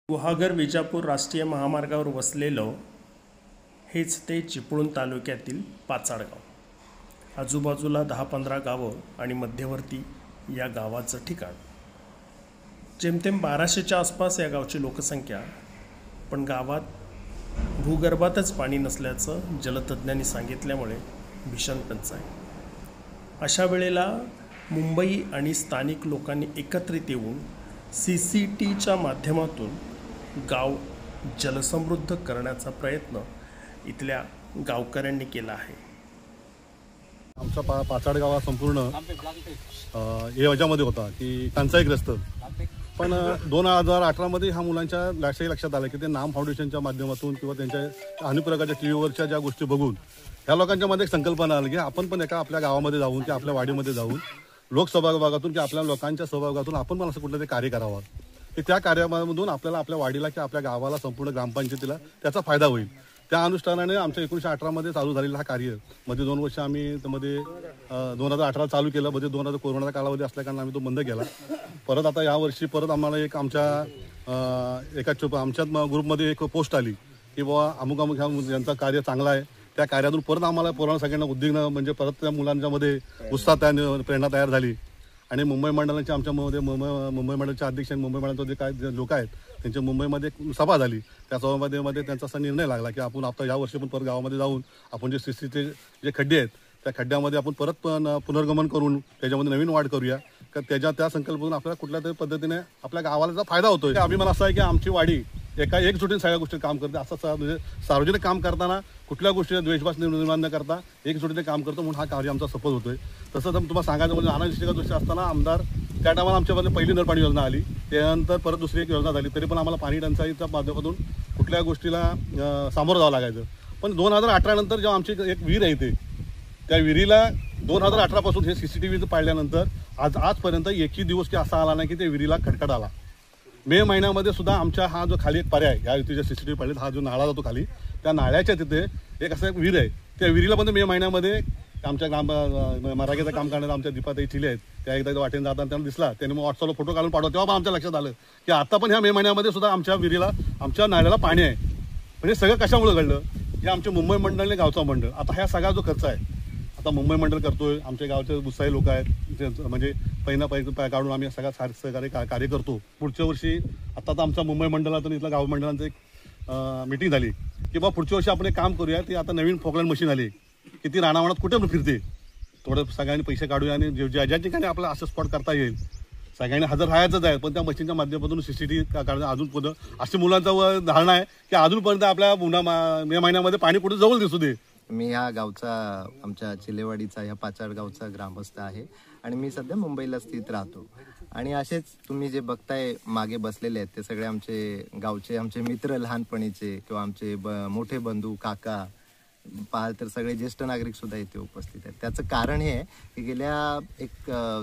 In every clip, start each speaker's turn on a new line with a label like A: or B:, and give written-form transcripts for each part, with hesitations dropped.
A: गुहागर विजापूर राष्ट्रीय महामार्गावर वसलेलं हेच ते चिपळूण तालुक्यातील पाचाडगाव। आजूबाजूला 10-15 गावं आणि मध्यवर्ती या गावाचं ठिकाण। जेमतेम 1200च्या आसपास या गावची लोकसंख्या, पण गावात भूगर्भातच पाणी नसल्याचं जलतज्ञांनी सांगितल्यामुळे भीषण टंचाई। अशा वेळेला मुंबई आणि स्थानिक लोकांनी एकत्रित येऊन CCTच्या माध्यमातून गाव जलसमृद्ध करण्याचा प्रयत्न इथल्या गावकऱ्यांनी केला आहे।
B: आमचा पाचाडगाव हा संपूर्ण याच्यामध्ये होता की टंचाईग्रस्त, पण 2018 मध्ये ह्या मुलांच्या लक्षात आलं की ते नाम फाउंडेशनच्या माध्यमातून किंवा त्यांच्या हानीपुरकाच्या टीव्हीवरच्या ज्या गोष्टी बघून ह्या लोकांच्या मध्ये एक संकल्पना आली की आपण पण एका आपल्या गावामध्ये जाऊन की आपल्या वाडीमध्ये जाऊन लोकसहभागातून की आपल्या लोकांच्या सहभागातून आपण पण असं कुठलं तरी कार्य करावं की त्या कार्यामधून आपल्याला आपल्या वाडीला की आपल्या गावाला संपूर्ण ग्रामपंचायतीला त्याचा फायदा होईल। त्या अनुष्ठानाने आमच्या 1918 मध्ये चालू झालेला हा कार्य मध्ये 2 वर्ष आम्ही त्यामध्ये 2018 चालू केलं, मध्ये 2000 कोरोनाचा कालावधी असल्याकारणे आम्ही तो बंद केला। परत आता यावर्षी परत आम्हाला एक आमच्या ग्रुपमध्ये एक पोस्ट आली की बाबा अमुक अमुक यांचा कार्य चांगला आहे, त्या कार्यातून परत आम्हाला पोरांना सगळ्यांना उद्विग्न म्हणजे परत त्या मुलांच्या मध्ये उत्साह प्रेरणा तयार झाली आणि मुंबई मंडळाचे आमच्या मुंबई मंडळाचे अध्यक्ष आणि मुंबई मंडळाचे जे काय लोक आहेत त्यांच्या मुंबईमध्ये एक सभा झाली। त्या सभामध्ये त्यांचा असा निर्णय लागला की आपण आता यावर्षी पण परत गावामध्ये जाऊन आपण जे CCTचे जे खड्डे आहेत त्या खड्ड्यामध्ये आपण परत पुनर्गमन करून त्याच्यामध्ये नवीन वाढ करूया, तर त्या संकल्पनेतून आपल्याला कुठल्या तरी पद्धतीने आपल्या गावाला फायदा होतोय। अभिमान असा आहे की आमची वाडी एकजुटीने सगळ्या गोष्टी काम करते। असं म्हणजे सार्वजनिक काम करताना कुठल्या गोष्टीला द्वेषभास निर्माण न करता एकजुटीने काम करतो, म्हणून हा कार्य आमचा सफल होतोय। तसं तर तुम्हाला सांगायचं म्हणजे अनावश्यक गोष्टी असताना आमदार त्या टायमाला आमच्यामध्ये पहिली नळ पाणी योजना आली, त्यानंतर परत दुसरी एक योजना झाली, तरी पण आम्हाला पाणी टंचाईच्या माध्यमातून कुठल्या गोष्टीला सामोरं जावं लागायचं। पण 2018 नंतर जेव्हा आमची एक विहीर आहे त्या विहिरीला 2018 पासून हे CCTV पाळल्यानंतर आजपर्यंत एकही दिवस की असा आला नाही की त्या विहिरीला खडखड आला। मे महिन्यामध्ये सुद्धा आमच्या हा जो खाली एक पर्याय ह्या युतीच्या CCTV पाळलेत, हा जो नाळा जातो खाली, त्या नाळ्याच्या तिथे एक असं एक विहीर आहे, त्या विहिरीला पण मे महिन्यामध्ये आमच्या मराठीचं काम करणाऱ्या आमच्या दीपाताई चिले आहेत, त्या एकदा वाटेन जाताना त्यांना दिसला, त्यांनी मग व्हॉट्सअपला फोटो काढून पाठवला, तेव्हा आमच्या लक्षात आलं की आता पण ह्या मे महिन्यामध्ये सुद्धा आमच्या विहिरीला आमच्या नाल्याला पाणी आहे। म्हणजे सगळं कशामुळे घडलं हे आमचे मुंबई मंडळ आणि गावचा मंडळ, आता ह्या सगळा जो खर्च आहे आता मुंबई मंडळ करतोय, आमच्या गावचे उत्साही लोक आहेत, म्हणजे पैसा काढून आम्ही सगळा सहकार्य कार्य करतो। पुढच्या वर्षी आता आमच्या मुंबई मंडळातून इथल्या गाव मंडळांचं एक मीटिंग झाली की बाबा पुढच्या वर्षी आपण एक काम करूया, ती आता नवीन फोकलँड मशीन आली की ती रानावनात कुठे पण फिरते, थोडं सगळ्यांनी पैसे काढूया आणि ज्या ठिकाणी आपल्याला असं स्पॉट करता येईल सगळ्यांनी हजर राहायचंच आहे, पण त्या मशीनच्या माध्यमातून CCTV काढणं अजून पुढं अशी मुलांचा धारणा आहे की अजूनपर्यंत आपल्या मे महिन्यामध्ये पाणी कुठे जवळ दिसू दे।
C: मी ह्या गावचा आमच्या चिलेवाडीचा ह्या पाचाडगावचा ग्रामस्थ आहे आणि मी सध्या मुंबईला स्थित राहतो। आणि असेच तुम्ही जे बघताय मागे बसलेले आहेत ते सगळे आमचे मित्र लहानपणीचे किंवा आमचे मोठे बंधू काका पाहाल तर सगळे ज्येष्ठ नागरिक सुद्धा इथे उपस्थित आहेत। त्याचं कारण हे आहे की गेल्या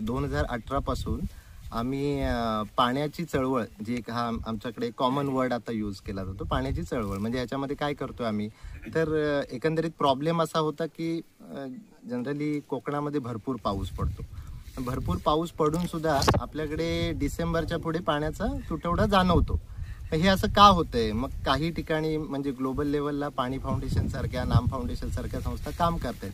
C: 2018 पासून आम्ही पाण्याची चळवळ जी एक हा आमच्याकडे कॉमन वर्ड आता यूज केला जातो, पाण्याची चळवळ म्हणजे ह्याच्यामध्ये काय करतोय आम्ही तर एकंदरीत प्रॉब्लेम असा होता की जनरली कोकणामध्ये भरपूर पाऊस पडतो, भरपूर पाऊस पडून सुद्धा आपल्याकडे डिसेंबरच्या पुढे पाण्याचा तुटवडा जाणवतो। हे असं का होतंय? मग काही ठिकाणी म्हणजे ग्लोबल लेवलला पाणी फाउंडेशन सारख्या नाम फाउंडेशन सारख्या संस्था काम करतायत,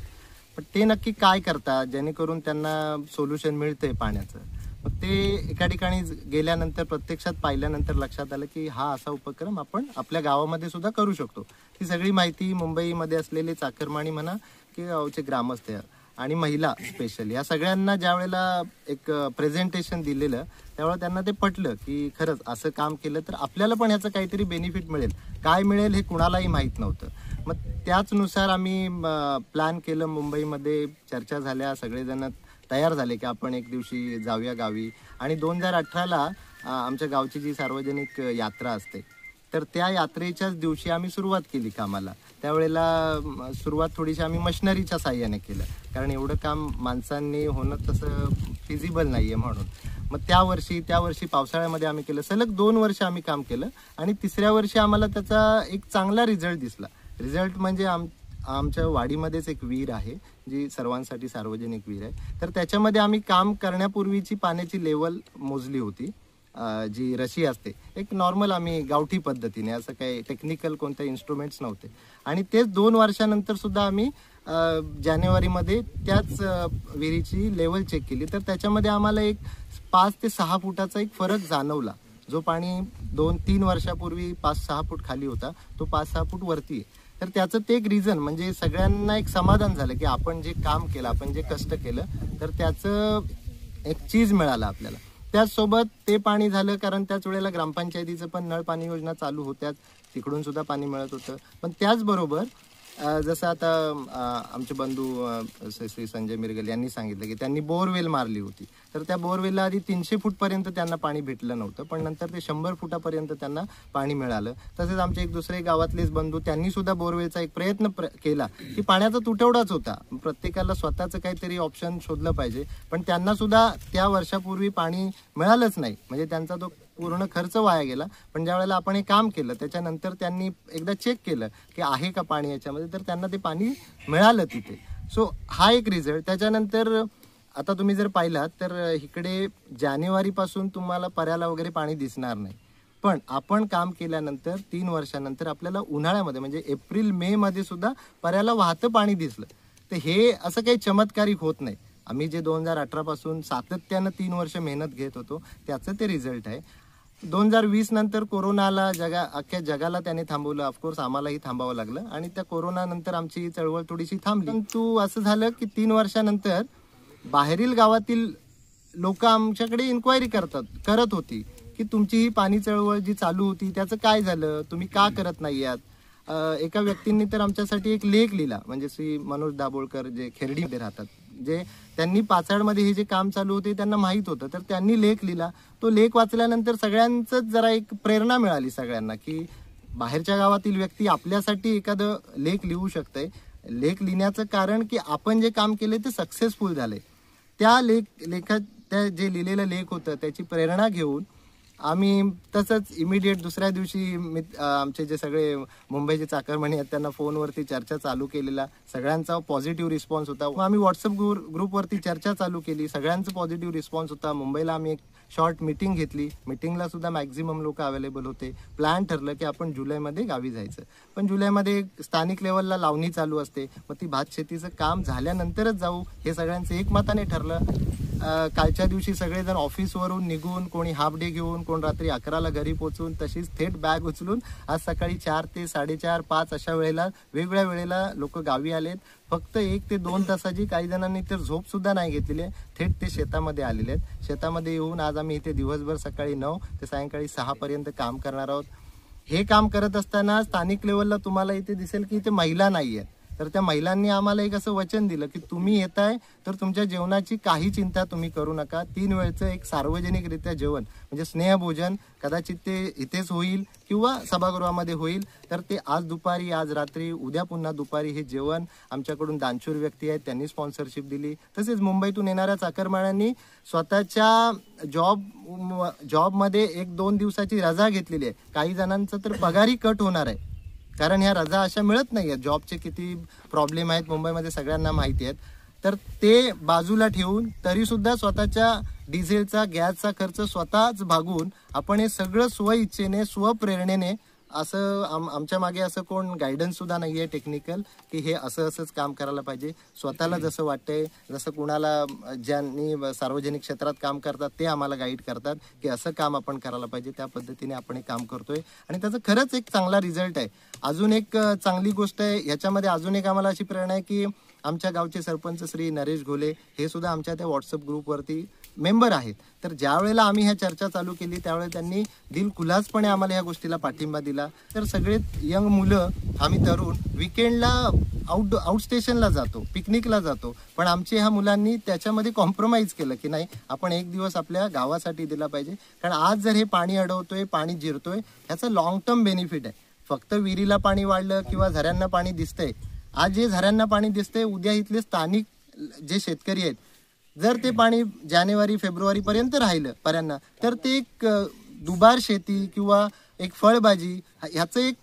C: पण ते नक्की काय करतात जेणेकरून त्यांना सोल्युशन मिळतंय पाण्याचं? मग ते एका ठिकाणी गेल्यानंतर प्रत्यक्षात पाहिल्यानंतर लक्षात आलं की हा असा उपक्रम आपण आपल्या गावामध्ये सुद्धा करू शकतो। ही सगळी माहिती मुंबईमध्ये असलेले चाकरमानी म्हणा की गावचे ग्रामस्थ आणि महिला स्पेशली या सगळ्यांना ज्या वेळेला एक प्रेझेंटेशन दिलेलं त्यावेळेला त्यांना ते पटलं की खरंच असं काम केलं तर आपल्याला पण ह्याचं काहीतरी बेनिफिट मिळेल, काय मिळेल हे कुणालाही माहीत नव्हतं। मग त्याचनुसार आम्ही प्लॅन केलं, मुंबईमध्ये चर्चा झाल्या, सगळेजण तयार झाले की आपण एक दिवशी जाऊया गावी। आणि 2018ला आमच्या गावची जी सार्वजनिक यात्रा असते तर त्या यात्रेच्याच दिवशी आम्ही सुरुवात केली कामाला। त्यावेळेला सुरुवात थोडीशी आम्ही मशिनरीच्या साह्याने केलं, कारण एवढं काम माणसांनी होणं तसं फिजिबल नाहीये म्हणून। मग त्या वर्षी पावसाळ्यामध्ये आम्ही केलं, सलग 2 वर्ष आम्ही काम केलं आणि तिसऱ्या वर्षी आम्हाला त्याचा एक चांगला रिझल्ट दिसला। रिझल्ट म्हणजे आमच्या वाडीमध्येच एक विहीर आहे जी सर्वांसाठी सार्वजनिक विहीर आहे, तर त्याच्यामध्ये आम्ही काम करण्यापूर्वीची पाण्याची लेवल मोजली होती जी रशी असते, एक नॉर्मल आम्ही गावठी पद्धतीने, असं काही टेक्निकल कोणते इन्स्ट्रुमेंट्स नव्हते. आणि तेच 2 वर्षानंतर सुद्धा आम्ही जानेवारीमध्ये त्याच विहिरीची लेवल चेक केली, तर त्याच्यामध्ये आम्हाला एक 5 ते 6 फुटाचा एक फरक जाणवला. जो पाणी 2-3 वर्षापूर्वी 5-6 फूट खाली होता, तो 5-6 फूट वरती आहे. तर त्याचं ते एक रिझन म्हणजे सगळ्यांना एक समाधान झालं की आपण जे काम केलं, आपण जे कष्ट केलं, तर त्याचं एक चीज मिळालं आपल्याला. त्याचसोबत ते पाणी झालं कारण त्याच वेळेला ग्रामपंचायतीचं पण नळ पाणी योजना चालू होत्याच, तिकडून सुद्धा पाणी मिळत होतं. पण त्याचबरोबर जसं आता आमचे बंधू श्री संजय मिरगल यांनी सांगितलं की त्यांनी बोरवेल मारली होती, तर त्या बोरवेलला आधी 300 फूटपर्यंत त्यांना पाणी भेटलं नव्हतं, पण नंतर ते 100 फुटापर्यंत त्यांना पाणी मिळालं. तसेच आमचे एक दुसरे गावातलेच बंधू, त्यांनी सुद्धा बोरवेलचा एक प्रयत्न केला की पाण्याचा तुटवडाच होता, प्रत्येकाला स्वतःचं काहीतरी ऑप्शन शोधलं पाहिजे, पण त्यांना सुद्धा त्या वर्षापूर्वी पाणी मिळालंच नाही. म्हणजे त्यांचा तो पूर्ण खर्च वाया गेला. पण ज्या वेळेला आपण हे काम केलं त्याच्यानंतर त्यांनी एकदा चेक केलं की आहे का पाणी याच्यामध्ये, तर त्यांना ते पाणी मिळालं तिथे. सो हा एक रिझल्ट. त्याच्यानंतर आता तुम्ही जर पाहिलात तर इकडे जानेवारीपासून तुम्हाला पर्याला वगैरे पाणी दिसणार नाही, पण आपण काम केल्यानंतर 3 वर्षानंतर आपल्याला उन्हाळ्यामध्ये म्हणजे एप्रिल-मे मध्ये सुद्धा पर्याला वाहतं पाणी दिसलं. तर हे असं काही चमत्कारिक होत नाही. आम्ही जे 2018 पासून सातत्यानं 3 वर्ष मेहनत घेत होतो त्याचं ते रिझल्ट आहे. 2020 नंतर कोरोनाला अख्ख्या जगाला त्याने थांबवलं, ऑफकोर्स आम्हालाही थांबावं लागलं, आणि त्या कोरोना नंतर आमची चळवळ थोडीशी थांबली. परंतु असं झालं की 3 वर्षानंतर बाहेरील गावातील लोक आमच्याकडे इन्क्वायरी करत होती की तुमची ही पाणी चळवळ जी चालू होती त्याचं काय झालं, तुम्ही का करत नाही आहात. एका व्यक्तींनी तर आमच्यासाठी एक लेख लिहिला, म्हणजे श्री मनोज दाभोळकर जे खेर्डीमध्ये राहतात, जे त्यांनी पाचाडमध्ये हे जे काम चालू होते त्यांना माहीत होतं, तर त्यांनी लेख लिहिला. तो लेख वाचल्यानंतर सगळ्यांचंच जरा एक प्रेरणा मिळाली सगळ्यांना की बाहेरच्या गावातील व्यक्ती आपल्यासाठी एखादं लेख लिहू शकते. लेख लिहिण्याचं कारण की आपण जे काम केले ते सक्सेसफुल झाले. त्या लेखात त्या जे लिहिलेलं लेख होतं त्याची प्रेरणा घेऊन आम्ही तसंच इमिडिएट दुसऱ्या दिवशी आमचे जे सगळे मुंबईचे चाकरमानी आहेत त्यांना फोनवरती चर्चा चालू केलेला. सगळ्यांचा पॉझिटिव्ह रिस्पॉन्स होता. आम्ही व्हॉट्सअप ग्रुपवरती चर्चा चालू केली, सगळ्यांचा पॉझिटिव्ह रिस्पॉन्स होता. मुंबईला आम्ही एक शॉर्ट मीटिंग घेतली, मीटिंगला सुद्धा मॅक्झिमम लोक अवेलेबल होते. प्लॅन ठरलं की आपण जुलैमध्ये गावी जायचं, पण जुलैमध्ये स्थानिक लेवलला लावणी चालू असते, मग ती भात शेतीचं काम झाल्यानंतरच जाऊ हे सगळ्यांचं एकमताने ठरलं. कालच्या दिवशी सगळेजण ऑफिसवरून निघून, कोणी हाफ डे घेऊन, कोण रात्री 11ला घरी पोहोचून, तशीच थेट बॅग उचलून आज सकाळी 4 ते 4:30-5 अशा वेळेला वेगवेगळ्या वेळेला लोक गावी आलेत. फक्त 1 ते 2 तासाची, काही जणांनी तर झोप सुद्धा नाही घेतलेली आहे, थेट ते शेतामध्ये आलेले आहेत. शेतामध्ये येऊन आज आम्ही इथे दिवसभर सकाळी 9 ते सायंकाळी 6 पर्यंत काम करणार आहोत. हे काम करत असताना स्थानिक लेवलला तुम्हाला इथे दिसेल की इथे महिला नाही आहेत, तर त्या महिलांनी आम्हाला एक असं वचन दिलं की तुम्ही येताय तर तुमच्या जेवणाची काही चिंता तुम्ही करू नका. 3 वेळचं एक सार्वजनिकरित्या जेवण म्हणजे स्नेहभोजन कदाचित ते इथेच होईल किंवा सभागृहामध्ये होईल, तर ते आज दुपारी, आज रात्री, उद्या पुन्हा दुपारी हे जेवण आमच्याकडून दानशूर व्यक्ती आहेत त्यांनी स्पॉन्सरशिप दिली. तसेच मुंबईतून येणाऱ्या चाकरमान्यांनी स्वतःच्या जॉबमध्ये 1-2 दिवसाची रजा घेतलेली आहे. काही जणांचा तर पगारही कट होणार आहे, कारण ह्या रजा अशा मिळत नाही आहेत. जॉबचे किती प्रॉब्लेम आहेत मुंबईमध्ये सगळ्यांना माहिती आहेत. तर ते बाजूला ठेवून तरी सुद्धा स्वतःच्या डिझेलचा, गॅसचा खर्च स्वतःच भागवून आपण हे सगळं स्वइच्छेने, स्वप्रेरणेने, असं आमच्या मागे असं कोण गायडन्स सुद्धा नाही आहे टेक्निकल की हे असंच काम करायला पाहिजे. स्वतःला जसं वाटतंय, जसं कुणाला ज्यांनी सार्वजनिक क्षेत्रात काम करतात ते आम्हाला गाईड करतात की असं काम आपण करायला पाहिजे, त्या पद्धतीने आपण हे काम करतोय आणि त्याचं खरंच एक चांगला रिझल्ट आहे. अजून एक चांगली गोष्ट आहे ह्याच्यामध्ये, अजून एक आम्हाला अशी प्रेरणा आहे की आमच्या गावचे सरपंच श्री नरेश घोले हे सुद्धा आमच्या त्या व्हॉट्सअप ग्रुपवरती मेंबर आहेत. तर ज्या वेळेला आम्ही ह्या चर्चा चालू केली त्यावेळेला त्यांनी दिलखुलासपणे आम्हाला ह्या गोष्टीला पाठिंबा दिला. तर सगळे यंग मुलं, आम्ही तरुण विकेंडला आउट स्टेशनला जातो, पिकनिकला जातो, पण आमच्या ह्या मुलांनी त्याच्यामध्ये कॉम्प्रोमाइज केलं की नाही, आपण एक दिवस आपल्या गावासाठी दिला पाहिजे. कारण आज जर हे पाणी अडवतोय, पाणी जिरतोय, ह्याचं लॉंग टर्म बेनिफिट आहे. फक्त विहिरीला पाणी वाढलं किंवा झऱ्यांना पाणी दिसतंय, आज जे झऱ्यांना पाणी दिसतंय, उद्या इथले स्थानिक जे शेतकरी आहेत जर ते पाणी जानेवारी-फेब्रुवारी पर्यंत राहिलं पर्यंत, तर ते एक दुबार शेती किंवा एक फळभाजी ह्याचं एक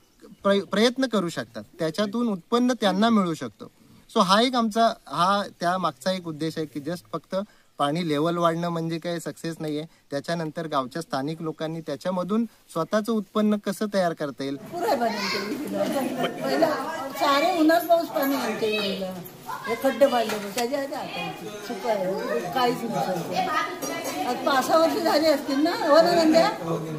C: प्रयत्न करू शकतात, त्याच्यातून उत्पन्न त्यांना मिळू शकतं. सो हा एक आमचा त्या मागचा एक उद्देश आहे की जस्ट फक्त पाणी लेवल वाढणं म्हणजे काही सक्सेस नाहीये. त्याच्यानंतर गावच्या स्थानिक लोकांनी त्याच्यामधून स्वतःचं उत्पन्न कसं तयार करता येईल.
D: सारे उन्हात पाऊस पाणी आमच्या विहिरीला, हे खड्डे पाडले त्याच्या चुक आहे, काहीच नसतं. आज 5-6 वर्ष झाली असतील ना, हो ना नंद्या,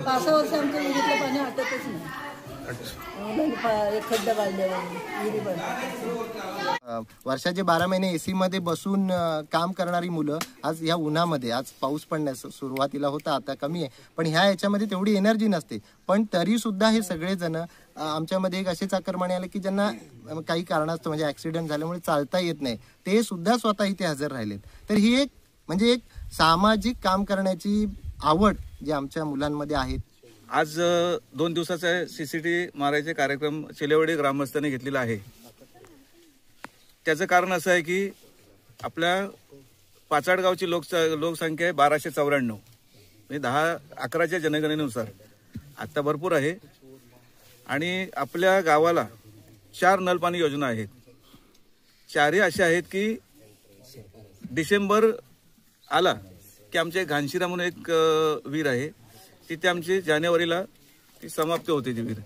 D: 5-6 वर्ष आमच्या विहिरीतलं पाणी आटतच नाही. एक खड्डे पाडले विहिरी पडली.
C: वर्षाचे 12 महिने एसी मध्ये बसून काम करणारी मुलं आज या उन्हामध्ये, आज पाऊस पडण्यास सुरुवातीला होता, आता कमी आहे, पण ह्या याच्यामध्ये तेवढी एनर्जी नसते. पण तरी सुद्धा हे सगळेजण, आमच्यामध्ये एक असे चाकरमाने आले की ज्यांना काही कारणास्तव म्हणजे ऍक्सिडेंट झाल्यामुळे चालता येत नाही, ते सुद्धा स्वतः इथे हजर राहिलेत. तर ही एक म्हणजे एक सामाजिक काम करण्याची आवड जी आमच्या मुलांमध्ये आहे.
E: आज 2 दिवसाचा CCTV मारायचे कार्यक्रम चिलेवाडी ग्रामस्थांनी घेतलेला आहे. त्याचं कारण असं आहे की आपल्या पाचाडगावची लोकसंख्या आहे 1294, म्हणजे 10-11च्या जनगणनेनुसार आत्ता भरपूर आहे. आणि आपल्या गावाला 4 नलपाणी योजना आहेत. 4ही अशा आहेत की डिसेंबर आला की आमचे घानशिरा म्हणून एक विहीर आहे, तिथे आमची जानेवारीला ती समाप्त होते ती विहीर.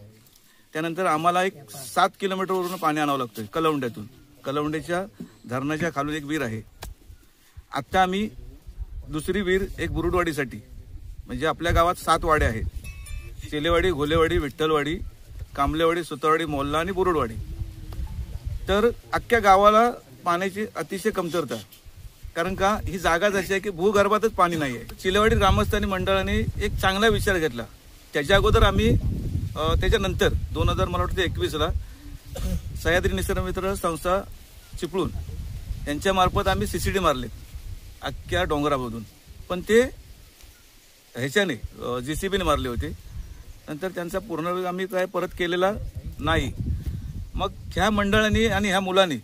E: त्यानंतर आम्हाला एक 7 किलोमीटरवरून पाणी आणावं लागतं कलवंड्यातून. कलवंड्याच्या धरणाच्या खालून एक विहीर आहे. आत्ता आम्ही दुसरी विहीर एक बुरुडवाडीसाठी, म्हणजे आपल्या गावात 7 वाड्या आहेत, चिलेवाडी, घोलेवाडी, विठ्ठलवाडी, कांबलेवाडी, सुतारवाडी, मोहल्ला आणि बुरुडवाडी. तर अख्ख्या गावाला पाण्याची अतिशय कमतरता, कारण का ही जागा जशी आहे की भूगर्भातच पाणी नाही आहे. चिलेवाडी ग्रामस्थांनी मंडळाने एक चांगला विचार घेतला. त्याच्या अगोदर आम्ही त्याच्यानंतर 2021ला सह्याद्री निसर्गमित्र संस्था चिपळूण यांच्यामार्फत आम्ही CCTV मारले अख्ख्या डोंगरामधून, पण ते ह्याच्याने JCBने मारले होते. नंतर त्यांचा पूर्ण आम्ही काय परत केलेला नाही. मग ह्या मंडळाने आणि ह्या मुलांनी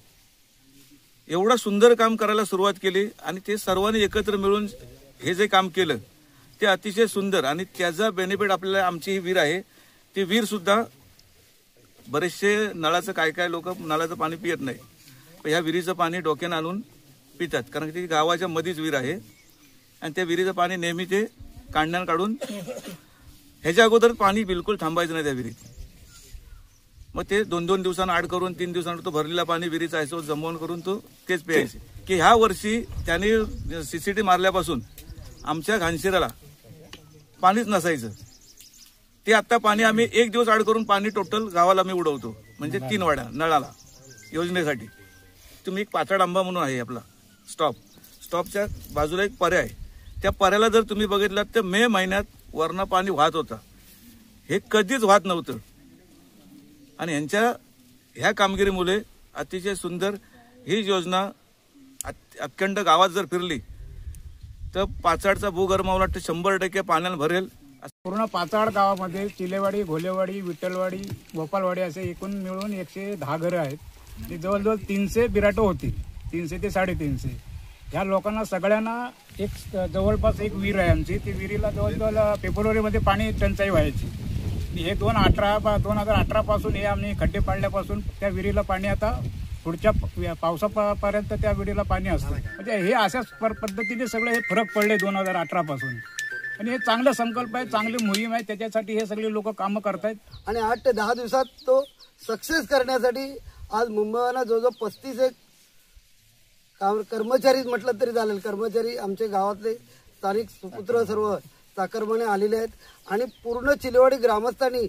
E: एवढं सुंदर काम करायला सुरुवात केली आणि ते सर्वांनी एकत्र मिळून हे जे काम केलं ते अतिशय सुंदर. आणि त्याचा बेनिफिट आपल्याला, आमची ही विहीर आहे, ती विहीर सुद्धा बरेचसे नळाचं काय लोक नळाचं पाणी पित नाही, पण ह्या विहिरीचं पाणी डोक्यानं आणून पितात, कारण ती गावाच्या मध्येच विहीर आहे. आणि त्या विहिरीचं पाणी नेहमी ते काढण्यानं काढून, ह्याच्या अगोदर पाणी बिलकुल थांबायचं नाही त्या विहिरीत. मग ते 2-2 दिवसांना आड करून 3 दिवसांना तो भरलेला पाणी विहिरीचा आहे जमवून करून तो तेच प्यायचे. की ह्या वर्षी त्याने CCTV मारल्यापासून आमच्या घानशिराला पाणीच नसायचं. ते आता पाणी आम्ही 1 दिवस आड करून पाणी टोटल गावाला आम्ही उडवतो, म्हणजे 3 वाड्या नळाला योजनेसाठी. तुम्ही एक पाचाड आंबा म्हणून आहे आपला स्टॉपच्या बाजूला एक पर्याय, त्या पर्याला जर तुम्ही बघितलात तर मे महिन्यात वरनं पाणी वाहत होता, हे कधीच वाहत नव्हतं. आणि ह्या कामगिरीमुळे अतिशय सुंदर ही योजना अखंड गावात जर फिरली तर पाचाडचा भूगर्भ मला वाटतं 100% पाण्यानं भरेल.
F: पूर्ण पाचाड गावामध्ये चिलेवाडी, घोलेवाडी, विठ्ठलवाडी, गोपालवाडी असे एकूण मिळून 110 घरं आहेत. आणि जवळजवळ 300 बिराटो होती, 300 ते 350. ह्या लोकांना सगळ्यांना एक जवळपास एक विहीर आहे आमची. ती विहिरीला जवळजवळ फेब्रुवारीमध्ये पाणी टंचाई व्हायची. हे 2018 पासून हे आम्ही खड्डे पाडल्यापासून त्या विहिरीला पाणी आता पुढच्या पावसापर्यंत त्या विहिरीला पाणी असतं. म्हणजे हे अशाच पद्धतीने सगळे हे फरक पडले 2018 पासून. आणि हे चांगला संकल्प आहे, चांगली मोहीम आहे, त्याच्यासाठी हे सगळे लोक कामं करतायत.
G: आणि 8 ते 10 दिवसात तो सक्सेस करण्यासाठी आज मुंबईला जवळजवळ 35 कर्मचारीच म्हटलं तरी चालेल, कर्मचारी आमच्या गावातले स्थानिक सुपुत्र सर्व चाकरमाने आलेले आहेत. आणि पूर्ण चिलेवाडी ग्रामस्थांनी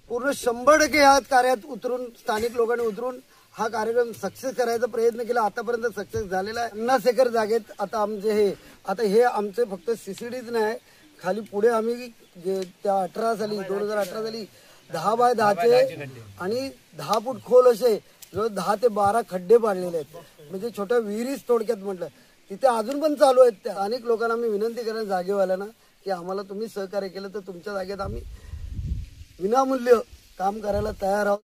G: पूर्ण 100% ह्या कार्यात उतरून, स्थानिक लोकांनी उतरून हा कार्यक्रम सक्सेस करायचा प्रयत्न केला. आतापर्यंत सक्सेस झालेला आहे. 50 एकर जागेत आता आमचे हे आमचे फक्त CCTVच नाही, खाली पुढे आम्ही त्या 2018 साली 10 बाय 10चे आणि 10 फूट खोल असे जवळ 10 ते 12 खड्डे पाडलेले आहेत. म्हणजे छोट्या विहिरीच थोडक्यात म्हटलं, तिथे अजून पण चालू आहेत. अनेक लोकांना आम्ही विनंती करेन जागेवाल्यांना की आम्हाला तुम्ही सहकार्य केलं तर तुमच्या जागेत आम्ही विनामूल्य काम करायला तयार आहोत.